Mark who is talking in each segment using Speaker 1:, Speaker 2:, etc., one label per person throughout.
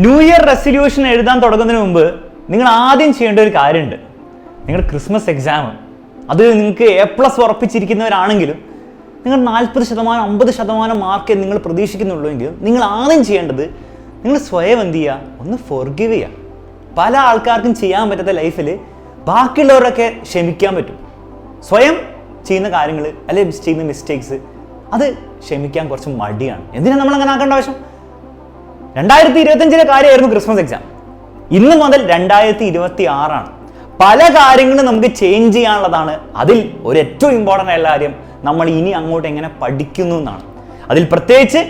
Speaker 1: New year resolution എഴുതാൻ തുടങ്ങുന്നതിന് മുമ്പ് നിങ്ങൾ ആദ്യം ചെയ്യേണ്ട ഒരു കാര്യമുണ്ട്. നിങ്ങളുടെ ക്രിസ്മസ് എക്സാം അത് നിങ്ങൾക്ക് A+ ഉറപ്പിച്ചിരിക്കുന്നവരാണെങ്കിലും നിങ്ങൾ 40% 50% മാർക്ക് നിങ്ങൾ പ്രതീക്ഷിക്കുന്നുള്ളൂ എങ്കിലും നിങ്ങൾ ആദ്യം ചെയ്യേണ്ടത് നിങ്ങൾ സ്വയം എന്ത് ചെയ്യുക, ഒന്ന് ഫോർഗിവ് ചെയ്യുക. പല ആൾക്കാർക്കും ചെയ്യാൻ പറ്റാത്ത ലൈഫിൽ ബാക്കിയുള്ളവരൊക്കെ ക്ഷമിക്കാൻ പറ്റും. സ്വയം ചെയ്യുന്ന കാര്യങ്ങൾ അല്ലെങ്കിൽ ചെയ്യുന്ന മിസ്റ്റേക്സ് അത് ക്ഷമിക്കാൻ കുറച്ച് മടിയാണ്. എന്തിനാണ് നമ്മൾ അങ്ങനെ ആക്കേണ്ട ആവശ്യം? 2025 കാര്യമായിരുന്നു ക്രിസ്മസ് എക്സാം. ഇന്ന് മുതൽ 2026 പല കാര്യങ്ങളും നമുക്ക് ചേഞ്ച് ചെയ്യാനുള്ളതാണ്. അതിൽ ഒരു ഏറ്റവും ഇമ്പോർട്ടൻ്റ് ആയിട്ടുള്ള കാര്യം നമ്മൾ ഇനി അങ്ങോട്ട് എങ്ങനെ പഠിക്കുന്നു എന്നാണ്. അതിൽ പ്രത്യേകിച്ച്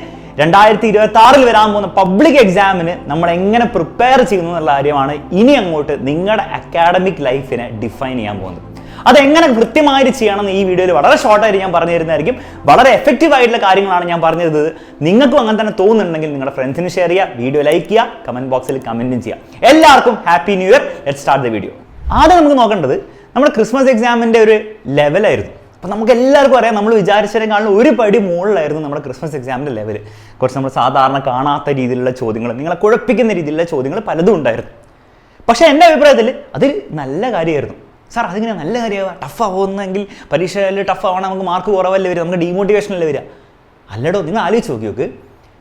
Speaker 1: 2026 വരാൻ പോകുന്ന പബ്ലിക് എക്സാമിന് നമ്മൾ എങ്ങനെ പ്രിപ്പയർ ചെയ്യുന്നു എന്നുള്ള കാര്യമാണ് ഇനി അങ്ങോട്ട് നിങ്ങളുടെ അക്കാഡമിക് ലൈഫിനെ ഡിഫൈൻ ചെയ്യാൻ പോകുന്നത്. അതെങ്ങനെ കൃത്യമായിട്ട് ചെയ്യണമെന്ന് ഈ വീഡിയോയിൽ വളരെ ഷോർട്ടായിട്ട് ഞാൻ പറഞ്ഞു തരുന്നതായിരിക്കും. വളരെ എഫക്റ്റീവ് ആയിട്ടുള്ള കാര്യങ്ങളാണ് ഞാൻ പറഞ്ഞു തരുന്നത്. നിങ്ങൾക്കും അങ്ങനെ തന്നെ തോന്നുന്നുണ്ടെങ്കിൽ നിങ്ങളുടെ ഫ്രണ്ട്സിന് ഷെയർ ചെയ്യുക, വീഡിയോ ലൈക്ക് ചെയ്യുക, കമന്റ് ബോക്സിൽ കമന്റും ചെയ്യുക. എല്ലാവർക്കും happy new year. Let's start the video. ആദ്യം നമുക്ക് നോക്കേണ്ടത് നമ്മുടെ ക്രിസ്മസ് എക്സാമിൻ്റെ ഒരു ലെവലായിരുന്നു. അപ്പോൾ നമുക്ക് എല്ലാവർക്കും അറിയാം, നമ്മൾ വിചാരിച്ചതിനേക്കാളും ഒരു പടി മുകളിലായിരുന്നു നമ്മുടെ ക്രിസ്മസ് എക്സാമിൻ്റെ ലെവൽ. കുറച്ച് നമ്മൾ സാധാരണ കാണാത്ത രീതിയിലുള്ള ചോദ്യങ്ങൾ, നിങ്ങളെ കുഴപ്പിക്കുന്ന രീതിയിലുള്ള ചോദ്യങ്ങൾ പലതും ഉണ്ടായിരുന്നു. പക്ഷേ എൻ്റെ അഭിപ്രായത്തിൽ അത് നല്ല കാര്യമായിരുന്നു. സാർ അതിങ്ങനെ നല്ല കാര്യമാവുക, ടഫാവുന്നെങ്കിൽ പരീക്ഷയിൽ ടഫാവണം, നമുക്ക് മാർക്ക് കുറവല്ലേ വരിക, നമുക്ക് ഡീമോട്ടിവേഷനല്ലേ വരിക. അല്ലടോ, നിങ്ങൾ ആലോചിച്ച് നോക്കി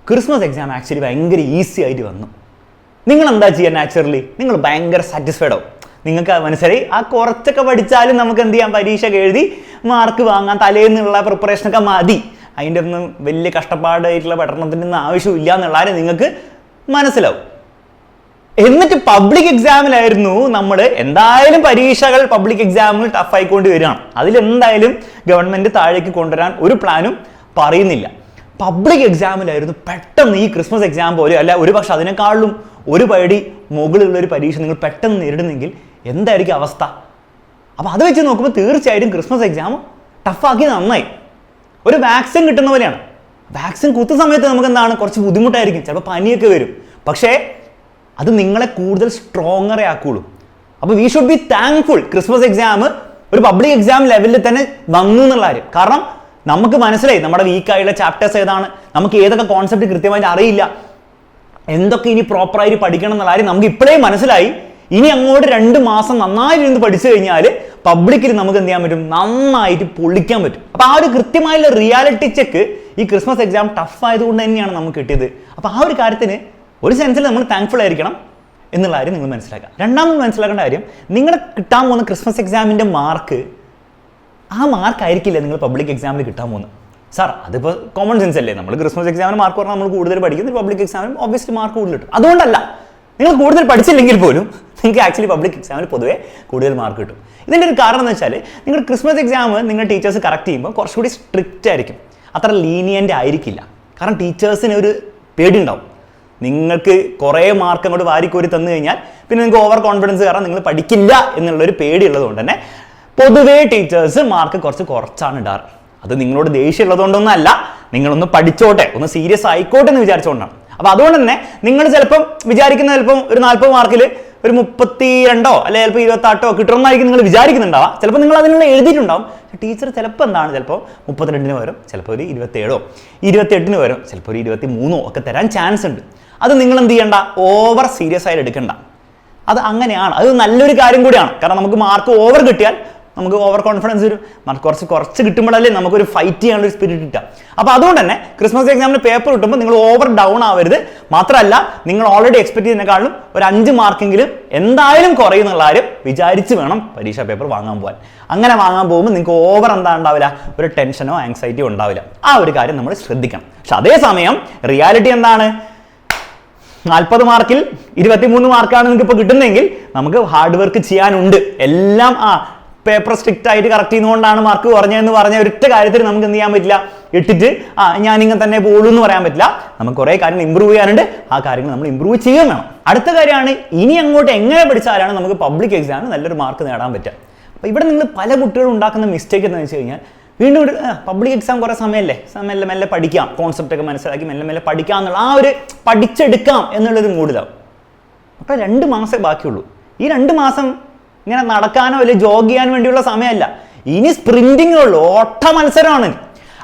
Speaker 1: ക്രിസ്മസ് എക്സാം ആക്ച്വലി ഭയങ്കര ഈസി ആയിട്ട് വന്നു. നിങ്ങൾ എന്താ ചെയ്യുക? നാച്ചുറലി നിങ്ങൾ ഭയങ്കര സാറ്റിസ്ഫൈഡ് ആവും. നിങ്ങൾക്ക് മനസ്സിലായി ആ കുറച്ചൊക്കെ പഠിച്ചാലും നമുക്ക് എന്ത് ചെയ്യാം, പരീക്ഷ എഴുതി മാർക്ക് വാങ്ങാൻ തലേന്നുള്ള പ്രിപ്പറേഷനൊക്കെ മതി, അതിൻ്റെ ഒന്നും വലിയ കഷ്ടപ്പാടായിട്ടുള്ള പഠനത്തിൻ്റെ ഒന്നും ആവശ്യമില്ല എന്നുള്ള കാര്യം നിങ്ങൾക്ക് മനസ്സിലാവും. എന്നിട്ട് പബ്ലിക് എക്സാമിലായിരുന്നു നമ്മൾ എന്തായാലും പരീക്ഷകൾ പബ്ലിക് എക്സാമുകൾ ടഫായിക്കൊണ്ട് വരികയാണ്. അതിലെന്തായാലും ഗവൺമെൻറ് താഴേക്ക് കൊണ്ടുവരാൻ ഒരു പ്ലാനും പറയുന്നില്ല. പബ്ലിക് എക്സാമിലായിരുന്നു പെട്ടെന്ന് ഈ ക്രിസ്മസ് എക്സാം പോലെ അല്ല, ഒരു പക്ഷെ അതിനേക്കാളും ഒരു പടി മുകളിലുള്ളൊരു പരീക്ഷ നിങ്ങൾ പെട്ടെന്ന് നേരിടുന്നെങ്കിൽ എന്തായിരിക്കും അവസ്ഥ? അപ്പോൾ അത് വെച്ച് നോക്കുമ്പോൾ തീർച്ചയായിട്ടും ക്രിസ്മസ് എക്സാം ടഫാക്കി നന്നായി. ഒരു വാക്സിൻ കിട്ടുന്ന പോലെയാണ്. വാക്സിൻ കുത്തുന്ന സമയത്ത് നമുക്ക് എന്താണ്, കുറച്ച് ബുദ്ധിമുട്ടായിരിക്കും, ചിലപ്പോൾ പനിയൊക്കെ വരും. പക്ഷേ അത് നിങ്ങളെ കൂടുതൽ സ്ട്രോങ്ങറെ ആക്കുള്ളൂ. അപ്പോൾ we should be thankful Christmas exam ഒരു പബ്ലിക് എക്സാം ലെവലിൽ തന്നെ വന്നു എന്നുള്ള കാര്യം. കാരണം നമുക്ക് മനസ്സിലായി നമ്മുടെ വീക്കായുള്ള ചാപ്റ്റേഴ്സ് ഏതാണ്, നമുക്ക് ഏതൊക്കെ കോൺസെപ്റ്റ് കൃത്യമായിട്ട് അറിയില്ല, എന്തൊക്കെ ഇനി പ്രോപ്പറായിട്ട് പഠിക്കണം എന്നുള്ള കാര്യം നമുക്ക് ഇപ്പോഴേ മനസ്സിലായി. ഇനി അങ്ങോട്ട് 2 മാസം നന്നായിട്ട് പഠിച്ചു കഴിഞ്ഞാൽ പബ്ലിക്കിൽ നമുക്ക് എന്ത് ചെയ്യാൻ പറ്റും, നന്നായിട്ട് പൊളിക്കാൻ പറ്റും. അപ്പോൾ ആ ഒരു കൃത്യമായുള്ള റിയാലിറ്റി ചെക്ക് ഈ ക്രിസ്മസ് എക്സാം ടഫ് ആയതുകൊണ്ട് തന്നെയാണ് നമുക്ക് കിട്ടിയത്. അപ്പോൾ ആ ഒരു കാര്യത്തിന് ഒരു സെൻസിൽ നമ്മൾ താങ്ക്ഫുൾ ആയിരിക്കണം എന്നുള്ള കാര്യം നിങ്ങൾ മനസ്സിലാക്കുക. രണ്ടാമത് മനസ്സിലാക്കേണ്ട കാര്യം, നിങ്ങളുടെ കിട്ടാൻ പോകുന്ന ക്രിസ്മസ് എക്സാമിൻ്റെ മാർക്ക് ആ മാർക്കായിരിക്കില്ല നിങ്ങൾ പബ്ലിക് എക്സാമിൽ കിട്ടാൻ പോകുന്നത്. സാർ അതിപ്പോൾ കോമൺ സെൻസ് അല്ലേ, നമ്മൾ ക്രിസ്മസ് എക്സാമിന് മാർക്ക് പറഞ്ഞാൽ നമ്മൾ കൂടുതൽ പഠിക്കുന്നത് പബ്ലിക് എക്സാമിനും ഒബ്വിയസ്ലി മാർക്ക് കൂടുതൽ കിട്ടും. അതുകൊണ്ടല്ല, നിങ്ങൾ കൂടുതൽ പഠിച്ചില്ലെങ്കിൽ പോലും നിങ്ങൾക്ക് ആക്ച്വലി പബ്ലിക് എക്സാമിൽ പൊതുവേ കൂടുതൽ മാർക്ക് കിട്ടും. ഇതിൻ്റെ ഒരു കാരണം എന്ന് വെച്ചാൽ നിങ്ങൾ ക്രിസ്മസ് എക്സാം നിങ്ങൾ ടീച്ചേഴ്സ് കറക്റ്റ് ചെയ്യുമ്പോൾ കുറച്ചുകൂടി സ്ട്രിക്റ്റ് ആയിരിക്കും, അത്ര ലീനിയൻ്റ് ആയിരിക്കില്ല. കാരണം ടീച്ചേഴ്സിന് ഒരു പേടി ഉണ്ടാവും. നിങ്ങൾക്ക് കുറേ മാർക്ക് അങ്ങോട്ട് വാരിക്കോരി തന്നു കഴിഞ്ഞാൽ പിന്നെ നിങ്ങൾക്ക് ഓവർ കോൺഫിഡൻസ് കാരണം നിങ്ങൾ പഠിക്കില്ല എന്നുള്ളൊരു പേടി ഉള്ളതുകൊണ്ട് തന്നെ പൊതുവേ ടീച്ചേഴ്സ് മാർക്ക് കുറച്ചാണ് ഇടാറ്. അത് നിങ്ങളോട് ദേഷ്യം ഉള്ളതുകൊണ്ടൊന്നും അല്ല, നിങ്ങളൊന്ന് പഠിച്ചോട്ടെ, ഒന്ന് സീരിയസ് ആയിക്കോട്ടെ എന്ന് വിചാരിച്ചുകൊണ്ടാണ്. അപ്പോൾ അതുകൊണ്ട് തന്നെ നിങ്ങൾ ചിലപ്പം വിചാരിക്കുന്ന ചിലപ്പം ഒരു 40 മാർക്കിൽ ഒരു 32 അല്ലെങ്കിൽ ചിലപ്പോൾ 28 കിട്ടണമെന്നായിരിക്കും നിങ്ങൾ വിചാരിക്കുന്നുണ്ടാവാം. ചിലപ്പോൾ നിങ്ങൾ അതിനുള്ള എഴുതിയിട്ടുണ്ടാവും. ടീച്ചർ ചിലപ്പോൾ എന്താണ്, ചിലപ്പോൾ 32 വരും, ചിലപ്പോൾ ഒരു 27 28 വരും, ചിലപ്പോൾ ഒരു 23 ഒക്കെ തരാൻ ചാൻസ് ഉണ്ട്. അത് നിങ്ങൾ എന്ത് ചെയ്യണ്ട, ഓവർ സീരിയസ് ആയിട്ട് എടുക്കണ്ട. അത് അങ്ങനെയാണ്, അത് നല്ലൊരു കാര്യം കൂടിയാണ്. കാരണം നമുക്ക് മാർക്ക് ഓവർ കിട്ടിയാൽ നമുക്ക് ഓവർ കോൺഫിഡൻസ് വരും. മാർക്ക് കുറച്ച് കിട്ടുമ്പോഴല്ലേ നമുക്കൊരു ഫൈറ്റ് ചെയ്യാനുള്ള ഒരു സ്പിരിറ്റ് കിട്ടുക. അപ്പോൾ അതുകൊണ്ട് തന്നെ ക്രിസ്മസ് എക്സാമിന് പേപ്പർ കിട്ടുമ്പോൾ നിങ്ങൾ ഓവർ ഡൗൺ ആവരുത്. മാത്രമല്ല, നിങ്ങൾ ഓൾറെഡി എക്സ്പെക്ട് ചെയ്യുന്നതിനേക്കാളും ഒരു 5 മാർക്കെങ്കിലും എന്തായാലും കുറയുന്നുള്ള കാര്യം വിചാരിച്ച് വേണം പരീക്ഷാ പേപ്പർ വാങ്ങാൻ പോകാൻ. അങ്ങനെ വാങ്ങാൻ പോകുമ്പോൾ നിങ്ങൾക്ക് ഓവർ എന്താ ഉണ്ടാവില്ല, ഒരു ടെൻഷനോ ആങ്സൈറ്റിയോ ഉണ്ടാവില്ല. ആ ഒരു കാര്യം നമ്മൾ ശ്രദ്ധിക്കണം. പക്ഷെ അതേസമയം റിയാലിറ്റി എന്താണ്, 40 മാർക്കിൽ 23 മാർക്കാണ് നിങ്ങൾക്ക് ഇപ്പോൾ കിട്ടുന്നതെങ്കിൽ നമുക്ക് ഹാർഡ് വർക്ക് ചെയ്യാനുണ്ട്. എല്ലാം പേപ്പർ സ്ട്രിക്റ്റ് ആയിട്ട് കറക്റ്റ് ചെയ്യുന്നതുകൊണ്ടാണ് മാർക്ക് കുറഞ്ഞതെന്ന് പറഞ്ഞ ഒരൊറ്റ കാര്യത്തിൽ നമുക്ക് എന്ത് ചെയ്യാൻ പറ്റില്ല, ഇട്ടിട്ട് ഞാനിങ്ങനെ തന്നെ പോകുള്ളൂ എന്ന് പറയാൻ പറ്റില്ല. നമുക്ക് കുറേ കാര്യങ്ങൾ ഇമ്പ്രൂവ് ചെയ്യാനുണ്ട്. ആ കാര്യങ്ങൾ നമ്മൾ ഇമ്പ്രൂവ് ചെയ്യാൻ വേണം. അടുത്ത കാര്യമാണ്, ഇനി അങ്ങോട്ട് എങ്ങനെ പഠിച്ചാലാണ് നമുക്ക് പബ്ലിക് എക്സാമിന് നല്ലൊരു മാർക്ക് നേടാൻ പറ്റുക. അപ്പോൾ ഇവിടെ നിങ്ങൾ പല കുട്ടികളും ഉണ്ടാക്കുന്ന മിസ്റ്റേക്ക് എന്താണെന്ന് വെച്ച് കഴിഞ്ഞാൽ, വീണ്ടും പബ്ലിക് എക്സാം കുറേ സമയമല്ലേ, മെല്ലെ പഠിക്കാം, കോൺസെപ്റ്റ് ഒക്കെ മനസ്സിലാക്കി മെല്ലെ പഠിക്കാം എന്നുള്ള ആ ഒരു പഠിച്ചെടുക്കാം എന്നുള്ളൊരു മൂഡിലാവും. അപ്പോൾ 2 മാസമേ ബാക്കിയുള്ളൂ. ഈ 2 മാസം ഇങ്ങനെ നടക്കാനോ അല്ലെങ്കിൽ ജോഗ് ചെയ്യാൻ വേണ്ടിയുള്ള സമയമല്ല, ഇനി സ്പ്രിന്റിങ്ങേ ഉള്ളൂ, ഓട്ട മത്സരമാണ്.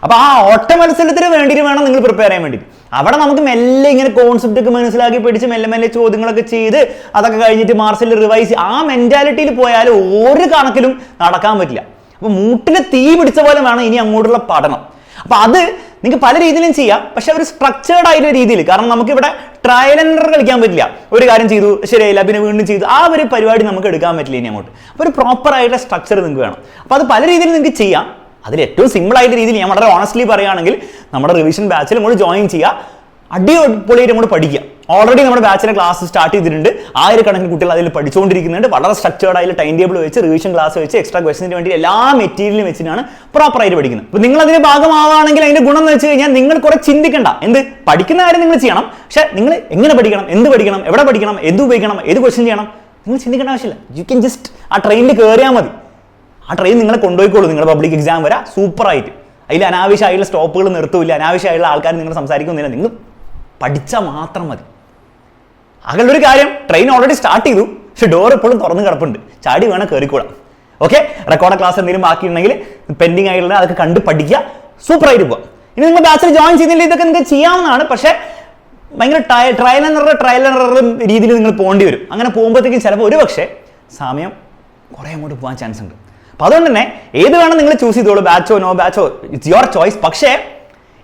Speaker 1: അപ്പോൾ ആ ഓട്ട മത്സരത്തിന് വേണ്ടിയിട്ട് വേണം നിങ്ങൾ പ്രിപ്പയർ ചെയ്യാൻ വേണ്ടി. അവിടെ നമുക്ക് മെല്ലെ ഇങ്ങനെ കോൺസെപ്റ്റ് ഒക്കെ മനസ്സിലാക്കി പഠിച്ച് മെല്ലെ മെല്ലെ ചോദ്യങ്ങളൊക്കെ ചെയ്ത് അതൊക്കെ കഴിഞ്ഞിട്ട് മാർച്ചിൽ റിവൈസ് ആ മെന്റാലിറ്റിയിൽ പോയാൽ ഒരു കണക്കിലും നടക്കാൻ പറ്റില്ല. അപ്പൊ മൂട്ടില് തീ പിടിച്ച പോലെ വേണം ഇനി അങ്ങോട്ടുള്ള പഠനം. അപ്പൊ അത് നിങ്ങൾക്ക് പല രീതിയിലും ചെയ്യാം, പക്ഷെ ഒരു സ്ട്രക്ചേർഡ് ആയിട്ടുള്ള രീതിയിൽ. കാരണം നമുക്ക് ഇവിടെ ട്രയൽ ആൻഡ് എറർ കളിക്കാൻ പറ്റില്ല. ഒരു കാര്യം ചെയ്തു ശരിയായില്ല പിന്നെ വീണ്ടും ചെയ്തു, ആ ഒരു പരിപാടി നമുക്ക് എടുക്കാൻ പറ്റില്ല ഇനി അങ്ങോട്ട്. അപ്പോൾ ഒരു പ്രോപ്പർ ആയിട്ടുള്ള സ്ട്രക്ചർ നിങ്ങൾക്ക് വേണം. അപ്പോൾ അത് പല രീതിയിൽ നിങ്ങൾക്ക് ചെയ്യാം. അതിൽ ഏറ്റവും സിമ്പിൾ ആയിട്ട് രീതിയിൽ ഞാൻ വളരെ ഓണസ്റ്റ്ലി പറയുകയാണെങ്കിൽ നമ്മുടെ റിവിഷൻ ബാച്ചിൽ നമ്മൾ ജോയിൻ ചെയ്യുക, അടിപൊളിയായിട്ട് നമ്മൾ പഠിക്കുക. ഓൾറെഡി നമ്മുടെ ബാച്ചിലെ ക്ലാസ് സ്റ്റാർട്ട് ചെയ്തിട്ടുണ്ട്. 1000 കണക്കിന് കുട്ടികൾ അതിൽ പഠിച്ചുകൊണ്ടിരിക്കുന്നുണ്ട്. വളരെ സ്ട്രക്ചേർഡ് ആയിട്ട് ടൈം ടേബിൾ വെച്ച് റിവിഷൻ ക്ലാസ് വെച്ച് എക്സ്ട്രാ ക്വസ്റ്റിന് വേണ്ടി എല്ലാ മെറ്റീരിയലും വെച്ചിട്ടാണ് പ്രോപ്പറായിട്ട് പഠിക്കുന്നത്. അപ്പോൾ നിങ്ങൾ അതിന്റെ ഭാഗമാവുകയാണെങ്കിൽ അതിന്റെ ഗുണം എന്ന് വെച്ച് കഴിഞ്ഞാൽ നിങ്ങൾ കുറെ ചിന്തിക്കേണ്ട. എന്ത് പഠിക്കുന്ന കാര്യം നിങ്ങൾ ചെയ്യണം, പക്ഷെ നിങ്ങൾ എങ്ങനെ പഠിക്കണം, എന്ത് പഠിക്കണം, എവിടെ പഠിക്കണം, എന്ത് ഉപയോഗിക്കണം, ഏത് ക്വസ്റ്റ്യൻ ചെയ്യണം, നിങ്ങൾ ചിന്തിക്കേണ്ട ആവശ്യമില്ല. യു ക്യാൻ ജസ്റ്റ് ആ ട്രെയിനിൽ കയറിയാൽ മതി. ആ ട്രെയിൻ നിങ്ങളെ കൊണ്ടുപോയിക്കോളൂ നിങ്ങളുടെ പബ്ലിക് എക്സാം വരെ സൂപ്പറായിട്ട്. അതിൽ അനാവശ്യമായുള്ള സ്റ്റോപ്പുകൾ നിർത്തൂല്ല, അനാവശ്യമായുള്ള ആൾക്കാർ നിങ്ങൾ സംസാരിക്കുന്നില്ല. നിങ്ങൾ പഠിച്ചാൽ മാത്രം മതി. അങ്ങനൊരു കാര്യം, ട്രെയിൻ ഓൾറെഡി സ്റ്റാർട്ട് ചെയ്തു, പക്ഷെ ഡോർ എപ്പോഴും തുറന്ന് കിടപ്പുണ്ട്. ചാടി വേണം കയറിക്കൂടാം. ഓക്കെ, റെക്കോർഡ് ക്ലാസ് എന്തെങ്കിലും ബാക്കിയുണ്ടെങ്കിൽ പെൻഡിങ് ആയിട്ടുള്ള അതൊക്കെ കണ്ട് പഠിക്കുക, സൂപ്പറായിട്ട് പോവാം. ഇനി നിങ്ങൾ ബാച്ചിൽ ജോയിൻ ചെയ്യുന്നില്ല ഇതൊക്കെ നിങ്ങൾക്ക് ചെയ്യാവുന്നതാണ്. പക്ഷേ ഭയങ്കര ട്രയൽ ആൻഡ് എറർ രീതിയിൽ നിങ്ങൾ പോകേണ്ടി വരും. അങ്ങനെ പോകുമ്പോഴത്തേക്കും ചിലപ്പോൾ ഒരു പക്ഷേ സമയം കുറേ അങ്ങോട്ട് പോകാൻ ചാൻസ് ഉണ്ട്. അപ്പോൾ അതുകൊണ്ട് തന്നെ ഏത് വേണം നിങ്ങൾ ചൂസ് ചെയ്തോളൂ, ബാച്ചോ നോ ബാച്ചോ, ഇറ്റ്സ് യുവർ ചോയ്സ്. പക്ഷേ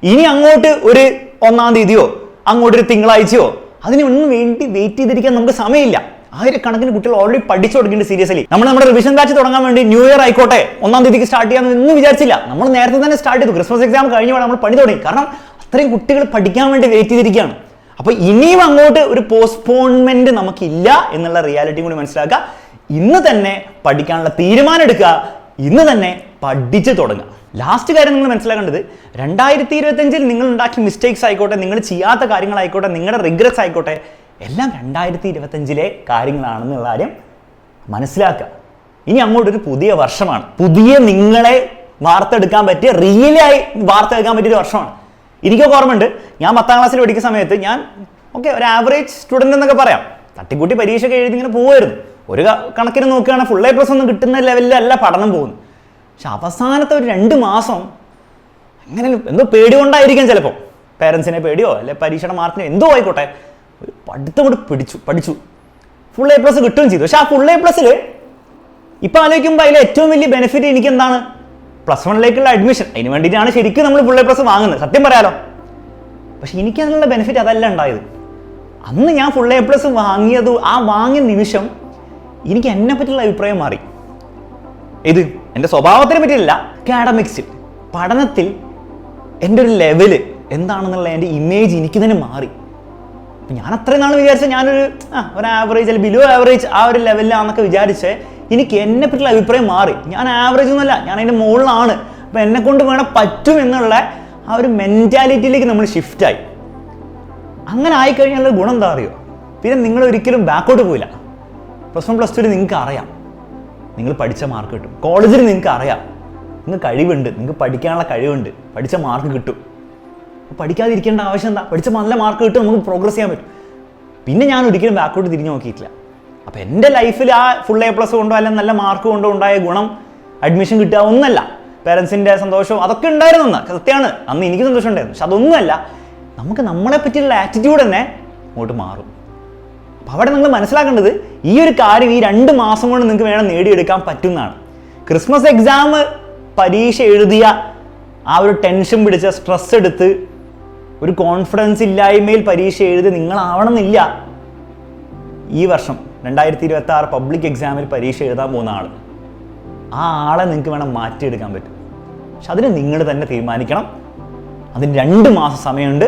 Speaker 1: ഇനി അങ്ങോട്ട് ഒരു 1-ാം തീയതിയോ അങ്ങോട്ടൊരു തിങ്കളാഴ്ചയോ അതിനൊന്നും വേണ്ടി വെയിറ്റ് ചെയ്തിരിക്കാൻ നമുക്ക് സമയമില്ല. 1000 കണക്കിന് കുട്ടികൾ ഓൾറെഡി പഠിച്ചു തുടങ്ങിയിട്ട് സീരിയസ്ലി. നമ്മുടെ റിവിഷൻ ബാച്ച് തുടങ്ങാൻ വേണ്ടി ന്യൂ ഇയർ ആയിക്കോട്ടെ 1-ാം തീയതിക്ക് സ്റ്റാർട്ട് ചെയ്യാമെന്ന് വിചാരിച്ചില്ല. നമ്മൾ നേരത്തെ തന്നെ സ്റ്റാർട്ട് ചെയ്തു. ക്രിസ്മസ് എക്സാം കഴിഞ്ഞ നമ്മൾ പണി തുടങ്ങി. കാരണം അത്രയും കുട്ടികൾ പഠിക്കാൻ വേണ്ടി വെയിറ്റ് ചെയ്തിരിക്കുകയാണ്. അപ്പോൾ ഇനിയും അങ്ങോട്ട് ഒരു പോസ്റ്റ്പോൺമെന്റ് നമുക്കില്ല എന്നുള്ള റിയാലിറ്റി കൂടി മനസ്സിലാക്കുക. ഇന്ന് തന്നെ പഠിക്കാനുള്ള തീരുമാനം എടുക്കുക, ഇന്ന് തന്നെ പഠിച്ചു തുടങ്ങുക. ലാസ്റ്റ് കാര്യം നിങ്ങൾ മനസ്സിലാക്കേണ്ടത് 2025 നിങ്ങൾ ഉണ്ടാക്കിയ മിസ്റ്റേക്സ് ആയിക്കോട്ടെ, നിങ്ങൾ ചെയ്യാത്ത കാര്യങ്ങളായിക്കോട്ടെ, നിങ്ങളുടെ റിഗ്രറ്റ്സ് ആയിക്കോട്ടെ, എല്ലാം 2025 കാര്യങ്ങളാണെന്നുള്ള കാര്യം മനസ്സിലാക്കുക. ഇനി അങ്ങോട്ടൊരു പുതിയ വർഷമാണ്. പുതിയ നിങ്ങളെ വാർത്തെടുക്കാൻ പറ്റിയ, റിയലായി വാർത്തെടുക്കാൻ പറ്റിയൊരു വർഷമാണ്. എനിക്കൊക്കെ ഓർമ്മയുണ്ട്, ഞാൻ 10ാം ക്ലാസ്സിൽ പഠിക്കുന്ന സമയത്ത് ഞാൻ ഒരു ആവറേജ് സ്റ്റുഡൻ്റ് എന്നൊക്കെ പറയാം. തട്ടിക്കൂട്ടി പരീക്ഷയൊക്കെ എഴുതി ഇങ്ങനെ പോകുമായിരുന്നു. ഒരു കണക്കിന് നോക്കുകയാണെങ്കിൽ ഫുൾ A+ ഒന്നും കിട്ടുന്ന ലെവലിലല്ല പഠനം പോകുന്നു. പക്ഷെ അവസാനത്തെ ഒരു 2 മാസം അങ്ങനെ എന്തോ പേടി കൊണ്ടായിരിക്കാം, ചിലപ്പോൾ പേരൻസിനെ പേടിയോ അല്ലെ പരീക്ഷയുടെ മാർക്കിനോ എന്തോ ആയിക്കോട്ടെ, ഒരു പഠിത്തം കൂടി പഠിച്ചു ഫുൾ A+ കിട്ടുകയും ചെയ്തു. പക്ഷെ ആ ഫുൾ A+ൽ ഇപ്പം ആലോചിക്കുമ്പോൾ അതിൽ ഏറ്റവും വലിയ ബെനിഫിറ്റ് എനിക്ക് എന്താണ്? +1 അഡ്മിഷൻ. അതിന് വേണ്ടിയിട്ടാണ് ശരിക്കും നമ്മൾ ഫുൾ A+ വാങ്ങുന്നത്, സത്യം പറയാലോ. പക്ഷെ എനിക്കതിനുള്ള ബെനിഫിറ്റ് അതല്ല ഉണ്ടായത്. അന്ന് ഞാൻ ഫുൾ A+ വാങ്ങിയത്, ആ വാങ്ങിയ നിമിഷം എനിക്ക് എന്നെ പറ്റിയുള്ള അഭിപ്രായം മാറി. ഇത് എൻ്റെ സ്വഭാവത്തിനെ പറ്റിയില്ല, അക്കാഡമിക്സിൽ പഠനത്തിൽ എൻ്റെ ഒരു ലെവല് എന്താണെന്നുള്ള എൻ്റെ ഇമേജ് എനിക്ക് തന്നെ മാറി. അപ്പം ഞാൻ അത്രയും നാൾ വിചാരിച്ച ഞാനൊരു ആവറേജ് അല്ലെങ്കിൽ ബിലോ ആവറേജ് ആ ഒരു ലെവലിലാണെന്നൊക്കെ വിചാരിച്ച് എനിക്ക് എന്നെ പറ്റിയുള്ള അഭിപ്രായം മാറി. ഞാൻ ആവറേജ് ഒന്നുമല്ല, ഞാൻ അതിൻ്റെ മുകളിലാണ്. അപ്പം എന്നെ കൊണ്ട് വേണം പറ്റും എന്നുള്ള ആ ഒരു മെൻറ്റാലിറ്റിയിലേക്ക് നമ്മൾ ഷിഫ്റ്റായി. അങ്ങനെ ആയിക്കഴിഞ്ഞാൽ ഗുണം എന്താ അറിയോ? പിന്നെ നിങ്ങൾ ഒരിക്കലും ബാക്കോട്ട് പോയില്ല. +1 +2 നിങ്ങൾക്ക് അറിയാം നിങ്ങൾ പഠിച്ച മാർക്ക് കിട്ടും. കോളേജിൽ നിങ്ങൾക്ക് അറിയാം നിങ്ങൾക്ക് കഴിവുണ്ട്, നിങ്ങൾക്ക് പഠിക്കാനുള്ള കഴിവുണ്ട്, പഠിച്ച മാർക്ക് കിട്ടും. പഠിക്കാതിരിക്കേണ്ട ആവശ്യം എന്താ? പഠിച്ച നല്ല മാർക്ക് കിട്ടും, നമുക്ക് പ്രോഗ്രസ് ചെയ്യാൻ പറ്റും. പിന്നെ ഞാൻ ഒരിക്കലും ബാക്കോട്ട് തിരിഞ്ഞു നോക്കിയിട്ടില്ല. അപ്പോൾ എൻ്റെ ലൈഫിൽ ആ ഫുൾ A+ കൊണ്ടോ അല്ലെങ്കിൽ നല്ല മാർക്ക് കൊണ്ടോ ഉണ്ടായ ഗുണം അഡ്മിഷൻ കിട്ടുക ഒന്നല്ല. പേരൻസിൻ്റെ സന്തോഷവും അതൊക്കെ ഉണ്ടായിരുന്നു, സത്യമാണ്. അന്ന് എനിക്ക് സന്തോഷം ഉണ്ടായിരുന്നു. പക്ഷെ അതൊന്നുമല്ല, നമുക്ക് നമ്മളെ പറ്റിയുള്ള ആറ്റിറ്റ്യൂഡ് തന്നെ അങ്ങോട്ട് മാറും. അപ്പോൾ അവിടെ നിങ്ങൾ മനസ്സിലാക്കേണ്ടത് ഈ ഒരു കാര്യം ഈ 2 മാസം കൊണ്ട് നിങ്ങൾക്ക് വേണം നേടിയെടുക്കാൻ പറ്റുന്നതാണ്. ക്രിസ്മസ് എക്സാം പരീക്ഷ എഴുതിയ ആ ഒരു ടെൻഷൻ പിടിച്ച സ്ട്രെസ് എടുത്ത് ഒരു കോൺഫിഡൻസ് ഇല്ലായ്മയിൽ പരീക്ഷ എഴുതി നിങ്ങളാവണമെന്നില്ല ഈ വർഷം 2026 പബ്ലിക് എക്സാമിൽ പരീക്ഷ എഴുതാൻ പോകുന്ന ആൾ. ആ ആളെ നിങ്ങൾക്ക് വേണം മാറ്റിയെടുക്കാൻ പറ്റും. പക്ഷെ അതിന് നിങ്ങൾ തന്നെ തീരുമാനിക്കണം. അതിന് 2 മാസം സമയമുണ്ട്.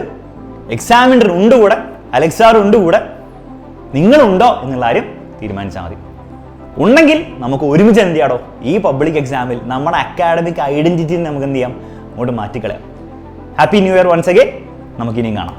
Speaker 1: എക്സാമിനർ ഉണ്ട് കൂടെ, അലക്സാർ ഉണ്ട് കൂടെ, നിങ്ങളുണ്ടോ എന്നുള്ള കാര്യം തീരുമാനിച്ചാൽ മതി. ഉണ്ടെങ്കിൽ നമുക്ക് ഒരുമിച്ച് എന്ത് ചെയ്യാടോ ഈ പബ്ലിക് എക്സാമിൽ നമ്മുടെ അക്കാഡമിക് ഐഡന്റിറ്റി നമുക്ക് എന്ത് ചെയ്യാം, അങ്ങോട്ട് മാറ്റിക്കളയാം. Happy new year once again. നമുക്കിനിയും കാണാം.